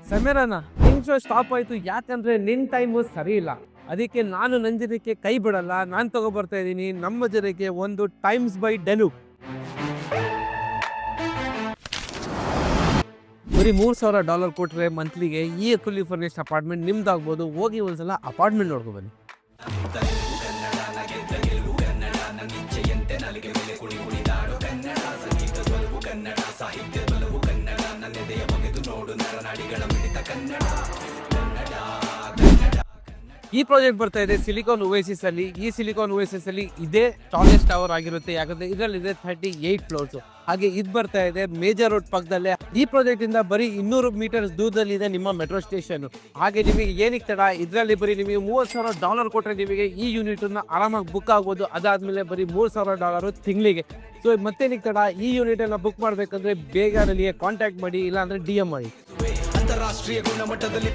ಸಮೀರನ ನಿನ್ show stop ಆಯ್ತು ಯಾಕಂದ್ರೆ ನಿನ್ ಟೈಮು ಸರಿ ಇಲ್ಲ. ಅದಕ್ಕೆ ನಾನು ನನ್ನ ಜನಕ್ಕೆ ಕೈ ಬಿಡಲ್ಲ. ನಾನು ತಗೊಬರ್ತಾ ಇದ್ದೀನಿ ನಮ್ಮ ಜನಕ್ಕೆ ಒಂದು ಟೈಮ್ಸ್ ಬೈ ಡೆನು. ಬರೀ $3,000 ಕೊಟ್ರೆ ಮಂತ್ಲಿಗೆ ಈ ಫುಲ್ಲಿ ಫರ್ನಿಶ್ಡ್ ಅಪಾರ್ಟ್ಮೆಂಟ್ ನಿಮ್ದಾಗ್ಬೋದು. ಹೋಗಿ ಒಂದ್ಸಲ ಅಪಾರ್ಟ್ಮೆಂಟ್ ನೋಡ್ಕೊ ಬನ್ನಿ. ಈ ಪ್ರಾಜೆಕ್ಟ್ ಬರ್ತಾ ಇದೆ ಸಿಲಿಕಾನ್ ಓಯಸಿಸ್ ಅಲ್ಲಿ. ಈ ಸಿಲಿಕಾನ್ ಓಯಸಿಸ್ ಅಲ್ಲಿ ಇದೇ ಟಾಲೆಸ್ಟ್ ಟವರ್ ಆಗಿರುತ್ತೆ, ಯಾಕಂದ್ರೆ ಇದರಲ್ಲಿದೆ 38 ಫ್ಲೋರ್ಸ್. ಹಾಗೆ ಇದು ಬರ್ತಾ ಇದೆ ಮೇಜರ್ ರೋಡ್ ಪಕ್ಕದಲ್ಲೇ. ಈ ಪ್ರಾಜೆಕ್ಟ್ ಇಂದ ಬರೀ 200 ಮೀಟರ್ಸ್ ದೂರದಲ್ಲಿ ಇದೆ ನಿಮ್ಮ ಮೆಟ್ರೋ ಸ್ಟೇಷನ್. ಹಾಗೆ ನಿಮಗೆ ಏನಕ್ಕೆ ತಡ, ಇದರಲ್ಲಿ ಬರೀ ನಿಮಗೆ $30,000 ಕೊಟ್ಟರೆ ನಿಮಗೆ ಈ ಯೂನಿಟ್ ಅನ್ನ ಆರಾಮಾಗಿ ಬುಕ್ ಆಗ್ಬೋದು. ಅದಾದ್ಮೇಲೆ ಬರೀ $3,000 ತಿಂಗಳಿಗೆ. ಸೊ ಮತ್ತೇನಕ್ಕೆ ತಡ, ಈ ಯೂನಿಟ್ ಅನ್ನ ಬುಕ್ ಮಾಡ್ಬೇಕಂದ್ರೆ ಬೇಗ ಕಾಂಟ್ಯಾಕ್ಟ್ ಮಾಡಿ, ಇಲ್ಲ ಅಂದ್ರೆ DM ಮಾಡಿ. ಅಂತಾರಾಷ್ಟ್ರೀಯ ಗುಣಮಟ್ಟದಲ್ಲಿ